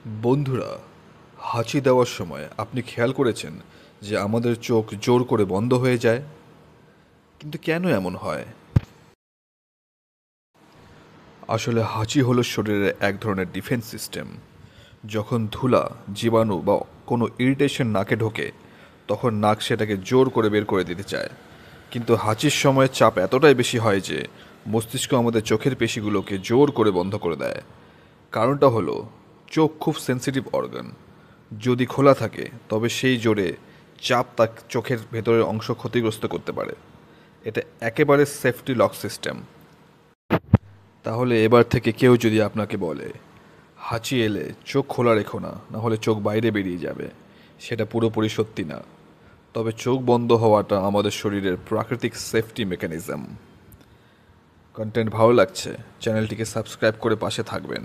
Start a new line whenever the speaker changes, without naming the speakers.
বন্ধুরা, হাঁচি দেওয়ার সময় আপনি খেয়াল করেছেন যে আমাদের চোখ জোর করে বন্ধ হয়ে যায়? কিন্তু কেন এমন হয়? আসলে হাঁচি হলো শরীরের এক ধরনের ডিফেন্স সিস্টেম। যখন ধুলা, জীবাণু বা কোনো ইরিটেশন নাকে ঢোকে, তখন নাক সেটাকে জোর করে বের করে দিতে চায়। কিন্তু হাঁচির সময় চাপ এতটাই বেশি হয় যে মস্তিষ্ক আমাদের চোখের পেশিগুলোকে জোর করে বন্ধ করে দেয়। কারণটা হলো, চোখ খুব সেন্সিটিভ অর্গান। যদি খোলা থাকে তবে সেই জোরে চাপ তার চোখের ভেতরের অংশ ক্ষতিগ্রস্ত করতে পারে। এটা একেবারে সেফটি লক সিস্টেম। তাহলে এবার থেকে কেউ যদি আপনাকে বলে হাঁচি এলে চোখ খোলা রেখো না, না হলে চোখ বাইরে বেরিয়ে যাবে, সেটা পুরোপুরি সত্যি না। তবে চোখ বন্ধ হওয়াটা আমাদের শরীরের প্রাকৃতিক সেফটি মেকানিজম। কন্টেন্ট ভালো লাগছে, চ্যানেলটিকে সাবস্ক্রাইব করে পাশে থাকবেন।